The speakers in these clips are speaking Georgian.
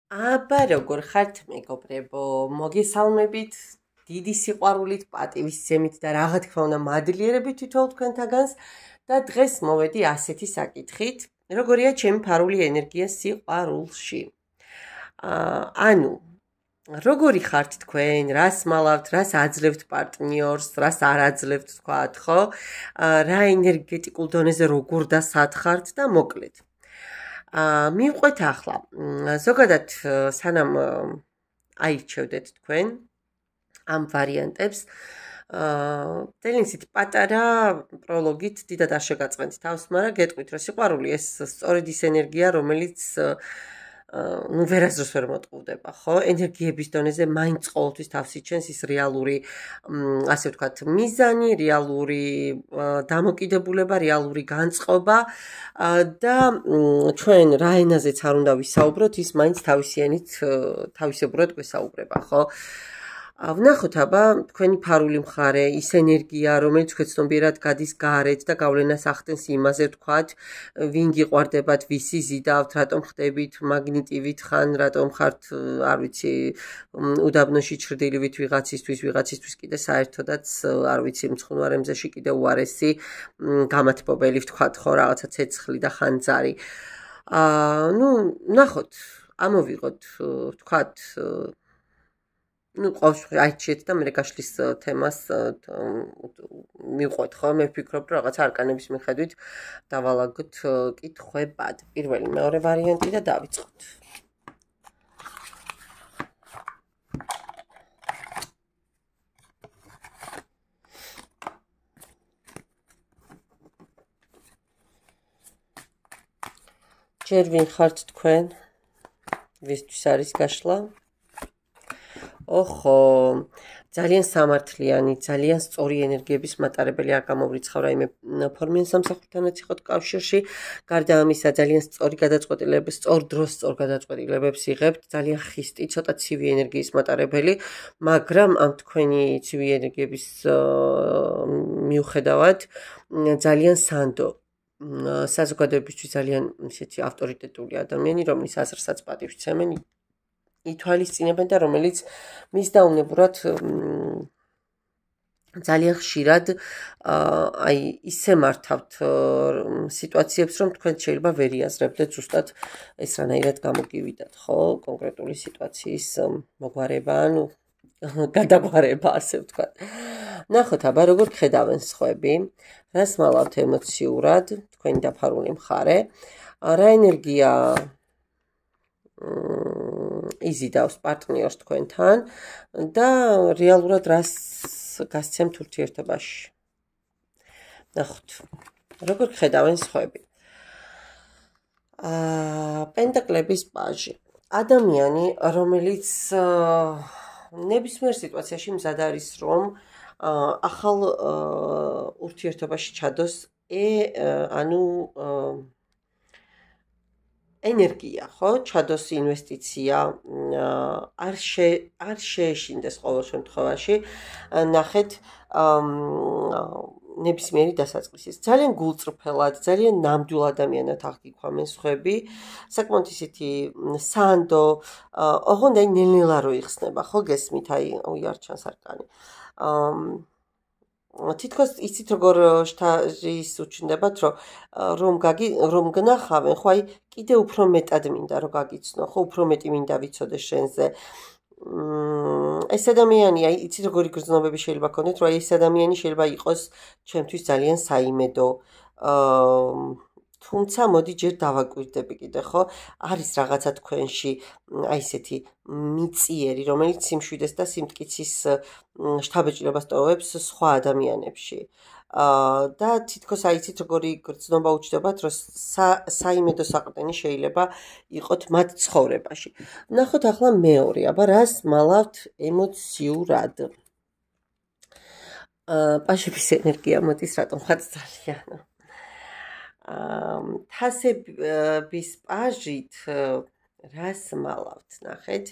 აბა როგორ ხართ მეგობრებო, მოგესალმებით დიდი სიყვარულით, პატივისცემით და რა თქმა უნდა მადლიერებით თითოეულ თქვენთაგანს და დღეს მოვედი ასეთი საკითხით, როგორია ჩემი ფარული ენერგია სიყვარულში. ანუ როგორი ხართ თქვენ, რას მალავთ, რას აძლევთ პარტნიორს, რას არ აძლევთ თქვათ, ხო? რა ენერგეტიკულ დონეზე როგორ და სად ხართ და მოკლედ. მივყვეთ ახლა. ზოგადად სანამ აირჩევდეთ თქვენ ამ ვარიანტებს, დელინსით პატარა პროლოგით დიდად არ შეგაწყვეტთ თავს, მაგრამ გეტყვით, რომ სიყვარული ეს სწორედ ის ენერგია, რომელიც ვერასდროს ვერ მოტყუდება, ხო? ენერგიების დონეზე მაინც ყოველთვის თავს იჩენს ის რეალური, ასე ვთქვათ, მიზანი, რეალური დამოკიდებულება, რეალური განწყობა და ჩვენ რა ენაზეც არ უნდა ვისაუბროთ, ის მაინც თავისებურად გვესაუბრება, ხო? ვნახოთ აბა თქვენი ფარული მხარე, ის ენერგია, რომელიც თქვენ ცნობიერად გადის გარეთ და გავლენას ახდენს იმაზე, ვთქვათ, ვინ გიყვარდებათ, ვისი ზიდავთ, რატომ ხდებით მაგნიტივით ხან, რატომ ხართ, არ ვიცი, უდაბნოში ჩრდილივით ვიღაცისთვის კიდე საერთოდაც, არ ვიცი, მცხუნვარემზეში კიდე უარესი გამათბობელი ვთქვათ, ხო, რაღაცა ცეცხლი და ხანძარი. ნახოთ, ამოვიღოთ, ვთქვათ, ყოველშვი აიჩიეთ და მე გაშლის თემას მივყვეთ, ხო? მე ვფიქრობ, რომ რაღაცა არკანების მიხედვით დავალაგოთ კითხვებად. პირველი, მეორე ვარიანტი და დავიწყოთ. ჯერ ვინ ხართ თქვენ? ვისთვის არის გაშლა? ოხო, ძალიან სამართლიანი, ძალიან სწორი ენერგიების მატარებელი არ გამოვრიცხავ რაიმე ფორმიან სამსახურთანაც იყოთ კავშირში. გარდა ამისა, ძალიან სწორი გადაწყვეტილებებს, სწორ დროს სწორ გადაწყვეტილებებს იღებთ, ძალიან ხისტი, ცოტა ცივი ენერგიის მატარებელი, მაგრამ ამ თქვენი ცივი ენერგიების მიუხედავად ძალიან სანდო. საზოგადოებისთვის ძალიან ისეთი ავტორიტეტული ადამიანი, რომლის აზრსაც პატივსცემენ, ითვალისწინებენ და რომელიც მის დაუნებურად ძალიან ხშირად აი ისე მართავთ სიტუაციებს, რომ თქვენ შეიძლება ვერ იაზრებდეთ ზუსტად ეს რანაირად გამოგივიდათ, ხო? კონკრეტული სიტუაციის მოგვარება, ანუ გადაგვარება, ასე ვთქვათ. ნახოთ აბა როგორ ხედავენ სხვები, რას მალავთ ემოციურად, თქვენი დაფარული მხარე, რა ენერგია იზიდავს პარტნიორს თქვენთან და რეალურად რას გასცემთ ურთიერთობაში. ნახოთ, როგორ ხედავენ სხვები. პენტაკლების პაჟი. ადამიანი, რომელიც ნებისმიერ სიტუაციაში მზად არის, რომ ახალ ურთიერთობაში ჩადოს, ანუ ენერგია, ხო? ჩადოს ინვესტიცია, არ შეეშინდეს ყოველ შემთხვევაში. ნახეთ, ნებისმიერი დასაწყისის. ძალიან გულწრფელად, ძალიან ნამდვილ ადამიანად აღიქვამენ სხვები. საკმაოდ ისეთი სანდო, ოღონდ აი ნელ-ნელა რო იხსნება, ხო? გესმით, აი არ ჩანს არკანი. თითქოს იცით როგორ შტაჟის უჩნდებათ, რომ გნახავენ, ხო აი კიდე უფრო მეტად მინდა რომ გაგიცნო, ხო უფრო მეტი მინდა ვიცოდე შენზე. ეს ადამიანი, აი იცით როგორი გრძნობები შეიძლება გქონდეთ, რომ აი ეს ადამიანი შეიძლება იყოს ჩემთვის ძალიან საიმედო. თუმცა მოდი ჯერ დავაკვირდები კიდე, ხო? არის რაღაცა თქვენში აი ესეთი მიწიერი, რომელიც სიმშვიდეს და სიმტკიცის შთაბეჭდილებას ტოვებს სხვა ადამიანებში. და თითქოს აი იცით როგორი გრძნობა უჩნდებათ, რომ საიმედო საყრდენი შეიძლება იყოთ მათ ცხოვრებაში. ნახოთ ახლა მეორე, აბა რას მალავთ ემოციურად. პაჟების ენერგია მოდის, რატომ ხართ ძალიან. თასების პაჟით რას მალავთ, ნახეთ.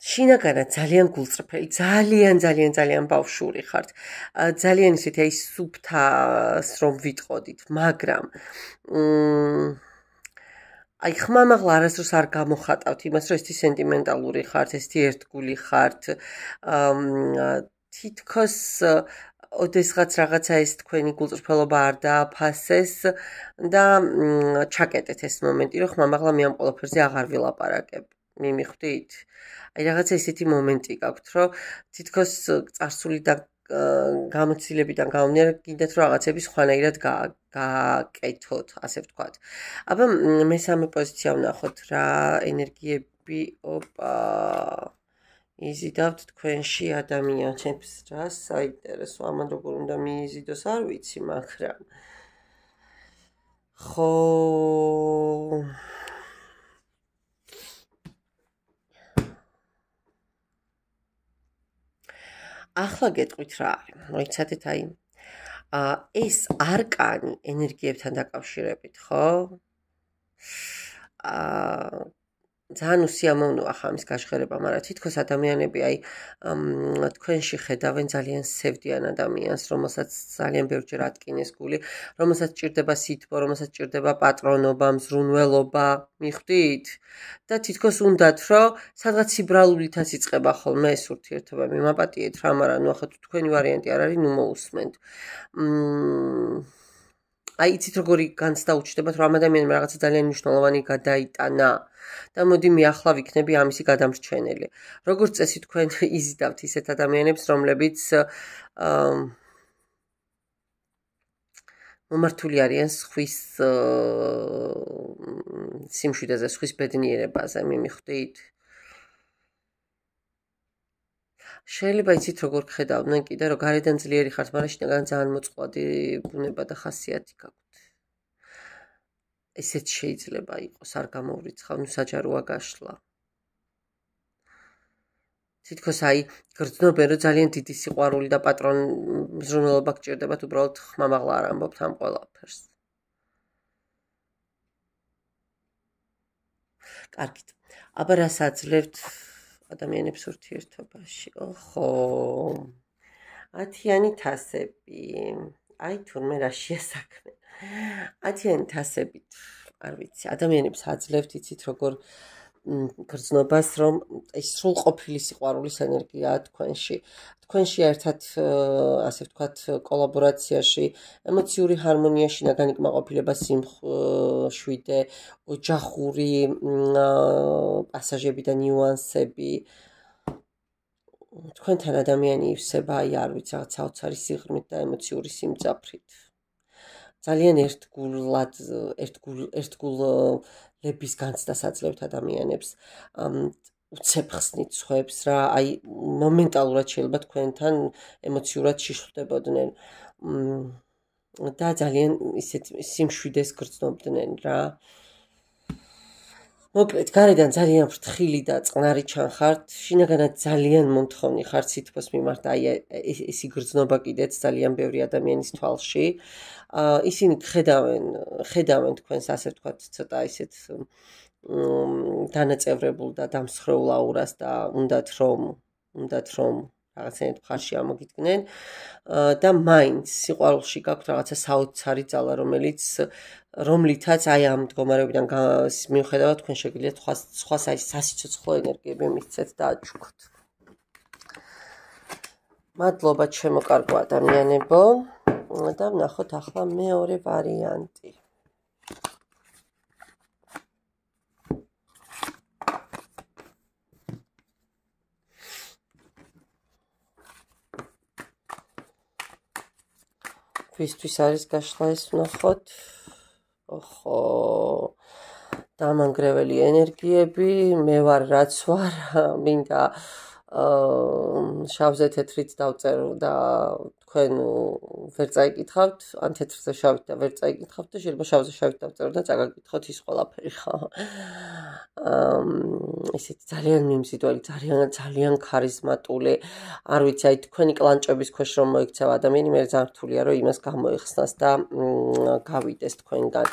შინაგანად ძალიან გულწრფელი, ძალიან ბავშვური ხართ. ძალიან ისეთი აი სუფთას რომ ვიტყოდით, მაგრამ აი ხმამაღლა არასდროს არ გამოხატავთ იმას, რომ ესეთი სენტიმენტალური ხართ, ესეთი ერთგული ხართ. თითქოს ოდესღაც რაღაცა ეს თქვენი გულწრფელობა არ დააფასეს და ჩაკეტეთ ეს მომენტი, რომ ხმამაღლა მე ამ ყველაფერზე აღარ ვილაპარაკებ. მიმიხვდით? აი რაღაცა ესეთი მომენტი გაქვთ, რომ თითქოს წარსულიდან გამოცდილებიდან გამომდინარე გინდათ რომ რაღაცები სხვანაირად გააკეთოთ, ასე ვთქვათ. აბა მესამე პოზიცია ვნახოთ რა ენერგიები, ოპა იზიდავთ თქვენში ადამიანებს, რა საინტერესო, ამან როგორ უნდა მიიზიდოს, არ ვიცი, მაგრამ ხო ახლა გეტყვით რა არის. მოიცადეთ აი ეს არკანი ენერგიებთან დაკავშირებით, ხო? ძალიან უსიამოვნოა ხა ამის გაჟღერება, მაგრამ თითქოს ადამიანები აი თქვენში ხედავენ ძალიან სევდიან ადამიანს, რომელსაც ძალიან ბევრჯერ ატკინეს გული, რომელსაც ჭირდება სითბო, რომელსაც ჭირდება პატრონობა, მზრუნველობა, მიხვდით? და თითქოს უნდათ, რომ სადღაც სიბრალულითაც იწყება ხოლმე ეს ურთიერთობა, მიმაპატიეთ რა, მაგრამ ნუ ახლა თუ თქვენი ვარიანტი არ არის, ნუ მოусმენთ. აი იცით როგორი განცდა უჩნდებათ, რომ ამ ადამიანმა რაღაცა ძალიან მნიშვნელოვანი გადაიტანა და მოდი მე ახლა ვიქნები ამისი გადამრჩენელი. როგორც წესი თქვენ იზიდავთ ისეთ ადამიანებს, რომლებიც მომართული არიან სხვის სიმშვიდეზე, სხვის ბედნიერებაზე, მიმიხვდით? შეიძლება იცით როგორ გხედავდნენ კიდე, რომ გარედან ძლიერი ხართ, მაგრამ შინაგანად ძალიან მოწყვლადი ბუნება და ხასიათი გაქვთ. ესეც შეიძლება იყოს, არ გამოვრიცხავ, ნუ საჯაროა გაშლა. თითქოს აი გრძნობენ, რომ ძალიან დიდი სიყვარული და მზრუნველობა გჭირდებათ, უბრალოდ ხმამაღლა არ ამბობთ ამ ყველაფერს. კარგით. აბა რას აძლევთ ადამიანებს ურთიერთობაში? ოხო. 10-იანი თასები. აი თურმე რა შეასაქმე. 10-იანი თასებით, არ ვიცი, ადამიანებს აძლევთ, იცით როგორ გრძნობას, რომ ეს სრულყოფილი სიყვარულის ენერგიაა თქვენში. თქვენში ერთად, ასე ვთქვათ, კოლაბორაციაში, ემოციური ჰარმონია, შინაგანი კმაყოფილება, სიმშვიდე, ოჯახური პასაჟები და ნიუანსები. თქვენთან ადამიანი ივსება, აი არ ვიცი, რაღაც საოცარი სიღრმით და ემოციური სიმძაფრით. ძალიან ერთგულების განცდას აძლევთ ადამიანებს. უცებ ხსნით სხვებს რა, აი მომენტალურად შეიძლება თქვენთან ემოციურად შიშვლდებოდნენ და ძალიან ისეთ სიმშვიდეს გრძნობდნენ რა. მოკლედ, გარედან ძალიან ფრთხილი და წყნარი ჩანხართ, შინაგანად ძალიან მომთხოვნი ხართ სითბოს მიმართ, აი ეს იგრძნობა კიდეც ძალიან ბევრი ადამიანის თვალში. ისინი ხედავენ თქვენს, ასე ვთქვათ, ცოტა ისეთ დანაწევრებულ და დამსხვრეულ აურას და უნდათ რომ რაღაცნაირად მხარში ამოგიდგნენ და მაინც სიყვარულში გაქვთ რაღაცა საოცარი ძალა, რომლითაც აი ამ მდგომარეობიდან მიუხედავად თქვენ შეგიძლიათ სხვას აი სასიცოცხლო ენერგიები მისცეთ და აჩუქოთ. მადლობა ჩემო კარგო ადამიანებო და ვნახოთ ახლა მეორე ვარიანტი. ვისთვის არის გაშლა ეს ვნახოთ. ოხო. დამანგრეველი ენერგიები, მე ვარ რაც ვარ, მინდა შავზე თეთრით დავწერ და თქვენ ვერ წაიკითხავთ, ან თეთრზე შავით და ვერ წაიკითხავთ და შეიძლება შავზე შავით დავწერო და წაგაკითხოთ ის ყველაფერი ხო. ესეთი ძალიან მიმზიდველი, ძალიან ქარიზმატული, არ ვიცი, აი თქვენი კლანჭების ქვეშ რომ მოიქცევა ადამიანი, მე ძალიან რთულია რომ იმას გამოიხსნას და გავიდეს თქვენგან.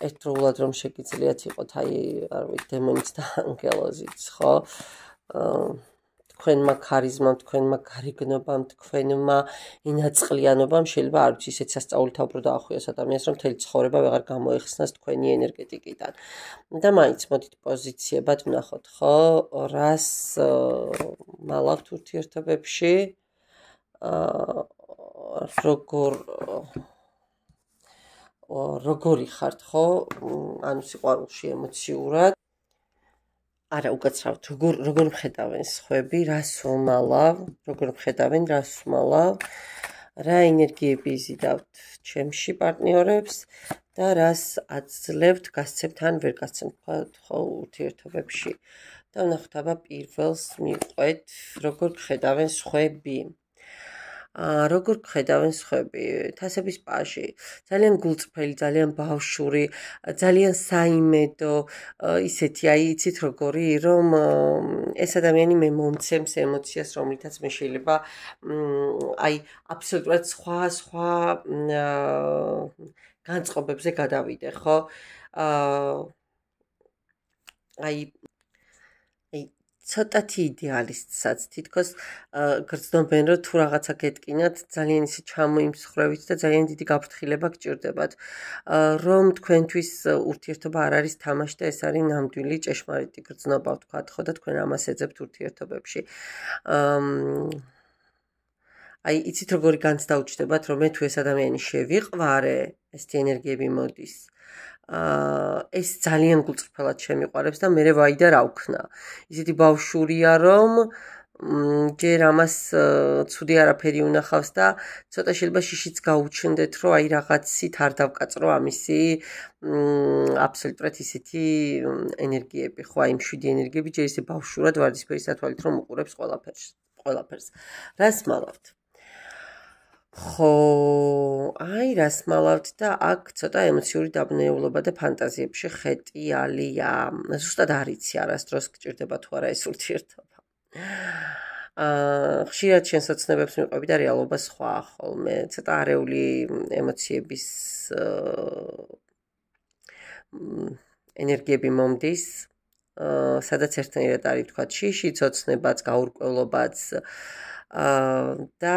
ერთდროულად რომ შეგიძლიათ იყოთ, აი, არ ვიცი, დემონიც და ანგელოზიც, ხო? თქვენმა ქარიზმამ, თქვენმა გარეგნობამ, თქვენმა ინაწყლიანობამ შეიძლება არ ვიცი ისეთ სასწაულთა უფრო დაახვიოს ადამიანს, რომ მთელი ცხოვრება ვეღარ გამოეხსნას თქვენი ენერგეტიკიდან. და მაინც მოდით პოზიციებად ვნახოთ, ხო? რას მალავთ ურთიერთობებში? როგორი ხართ, ხო? ანუ სიყვარულში ემოციურად. არა, უკაცრავად, როგორ მხედავენ სხვები, რას უმალავ, როგორ მხედავენ, რას უმალავ, რა ენერგიები იზიდავთ ჩემში პარტნიორებს და რას აძლევთ, გასცემთ ან ვერ გასცემთ, ხო, ურთიერთობებში. და ვნახოთ, აბა პირველს მივყვეთ, როგორ მხედავენ სხვები. როგორ გხედავენ სხვები, თასების პაში, ძალიან გულწრფელი, ძალიან ბავშვური, ძალიან საიმედო, ისეთი, აი, იცით როგორი, რომ ეს ადამიანი მე მომცემს ემოციას, რომლითაც მე შეიძლება აი, აბსოლუტურად სხვა განწყობებზე გადავიდე, ხო? აი ცოტათი იდეალისტსაც თითქოს გრძნობენ, რომ თუ რაღაცა გეტკინათ, ძალიან ისე ჩამოიმსხვრევით და ძალიან დიდი გაფრთხილება გჭირდებათ, რომ თქვენთვის ურთიერთობა არ არის თამაში და ეს არის ნამდვილი ჭეშმარიტი გრძნობა, ვთქვათ, ხო და თქვენ ამას ეძებთ ურთიერთობებში. აი, იცით როგორი განცდა უჩნდებათ, რომ მე თუ ეს ადამიანი შევიყვარე, ესეთი ენერგიები მოდის. ეს ძალიან გულწრფელად შემიყვარებს და მე ვაიდა რა ვქნა. ისეთი ბავშვურია, რომ ჯერ ამას ცუდი არაფერი უნახავს და ცოტა შეიძლება შიშიც გაუჩნდეთ, რომ აი რაღაცით არ დავკაწრო ამისი აბსოლუტურად ისეთი ენერგიები, ხო, აი მშვიდი ენერგიები ჯერ ისე ბავშვურად ვარდისფერი სათვალით რომ უყურებს ყველაფერს. რას მალავთ? ხო, აი რას მალავთ და აქ ცოტა ემოციური დაბნეულობა და ფანტაზიებში ხეტიალია. ზუსტად არ იცი არასდროს გჭირდება თუ არა ეს ურთიერთობა. ხშირად შენს ოცნებებს მიყვები და რეალობა სხვა ხოლმე. ცოტა არეული ემოციების ენერგიები მომდის, სადაც ერთნაირად არის თქვა შიში, ოცნებაც, გაურკვევლობაც და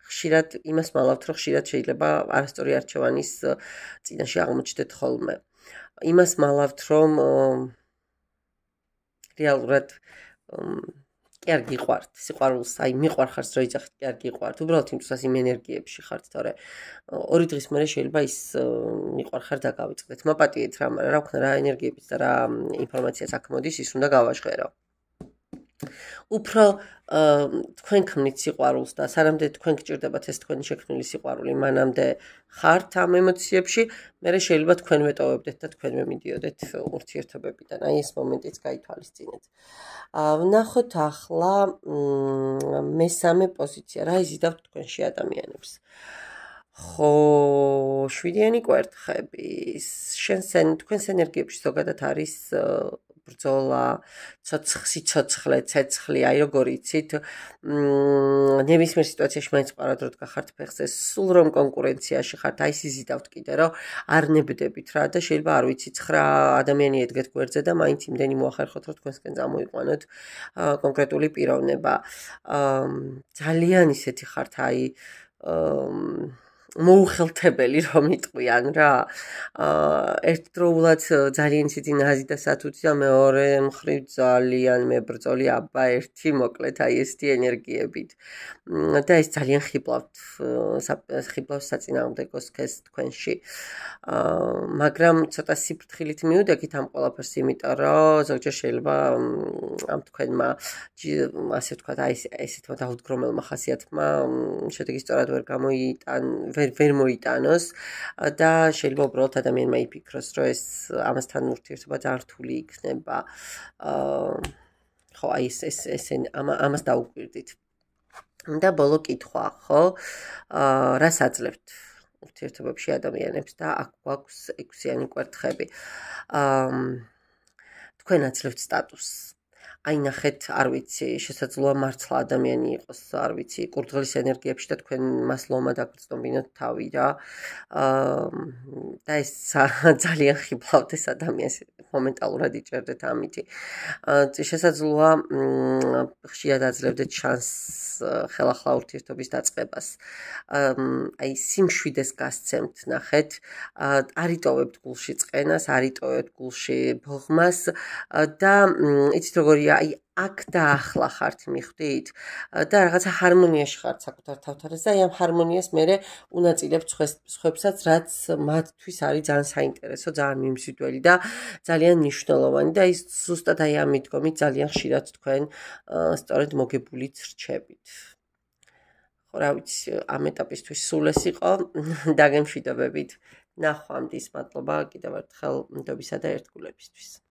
ხშირად იმას მალავთ, რომ ხშირად შეიძლება არასწორი არჩევანის წინაშე აღმოჩნდეთ ხოლმე. იმას მალავთ, რომ რეალურად კი არ გიყვართ, სიყვარულს, აი მიყვარხარს რო იძახით, კი არ გიყვართ. უბრალოდ იმ წუთას იმ ენერგიებში ხართ, თორე 2 დღის მერე შეიძლება ის მიყვარხარ დაგავიწყდეთ. მოპატიეთ რა ვქნა, რა ენერგიებით და რა ინფორმაციაც აქ მოდის, ის უნდა გავაჟღერო. უფრო თქვენ ქმნით სიყვარულს და სანამდე თქვენ გჭირდებათ ეს თქვენი შექმნილი სიყვარული, მანამდე ხართ ამ ემოციებში, მერე შეიძლება თქვენ ვეტოვებდეთ და თქვენ მიდიოდეთ ურთიერთობებიდან. აი ეს მომენტიც გაითვალისწინეთ. ვნახოთ ახლა მესამე პოზიცია, რა იზიდავთ თქვენში ადამიანებს. ხო, შვიდიანი კვერთხები, თქვენს ენერგიებში ზოგადად არის ბრძოლა, სიცოცხლე, ცეცხლი, აი როგორ იცით, ნებისმიერ სიტუაციაში მაინც პარადროდ გახართ ფეხზე, სულ რომ კონკურენციაში ხართ, აი იზიდავთ კიდე, რომ არ ნებდებით რა და შეიძლება არ ვიცი 9 ადამიანი ედგეთ გვერდზე და მაინც იმდენი მოახერხოთ, რომ თქვენსკენ წამოიყვანოთ კონკრეტული პიროვნება. ძალიან ისეთი ხართ, აი მოუხელთებელი რომ იტყვიან რა. ერთდროულად ძალიან ისეთი ნაზი და სათუთი და მეორე მხრივ ძალიან მებრძოლი აბა ერთი მოკლედ აი ესეთი ენერგიებით. და ეს ძალიან ხიბლავს საწინააღმდეგო სქესს თქვენში. მაგრამ ცოტა სიფრთხილით მიუდექით ამ ყველაფერს, იმიტომ რომ ზოგჯერ შეიძლება ამ თქვენმა ასე ვთქვათ, აი ესეთმა დაუდგრომელმა ხასიათმა შედეგი სწორად ვერ მოიტანოს და შეიძლება უბრალოდ ადამიანმა იფიქროს, რომ ეს ამასთან ურთიერთობა ძალიან რთული იქნება. ხო, აი ეს ამას დაუკვირდით. და ბოლო კითხვა, ხო? რას აძლევთ ურთიერთობებში ადამიანებს და აქ გვაქვს 6-იანი კვერთხები. თქვენ აძლევთ სტატუსს. აი ნახეთ, არ ვიცი, შესაძლოა მართლა ადამიანი იყოს, არ ვიცი, კურდღლის ენერგიებში და თქვენ მას ლომად აგრძნობინოთ თავი რა. და ეს ძალიან ხიბლავთ ეს ადამიანს, მომენტალურად იჭერდეთ ამითი. შესაძლოა ხშირად აძლევდეთ შანსს ხელახლა ურთიერთობის დაწყებას. აი სიმშვიდეს გასცემთ, ნახეთ, არ იტოვებთ გულში წყენას, არ იტოვებთ გულში ბოღმას და იცით როგორია, აი აქ და ახლა ხართ მიხვდით და რაღაცა ჰარმონიაში ხართ საკუთარ თავთან და აი ამ ჰარმონიას მერე უნაწილებთ სხვებსაც, რაც მათთვის არის ძალიან საინტერესო, ძალიან მიმზიდველი და ძალიან მნიშვნელოვანი და ის ზუსტად აი ამ მიდგომით ძალიან ხშირად თქვენ სწორედ მოგებულიც რჩებით. ხო რა ვიცი, ამ ეტაპისთვის სულ ეს იყო. დაგემშვიდობებით. ნახვამდის, მადლობა კიდევ ერთხელ ნდობისა და ერთგულებისთვის.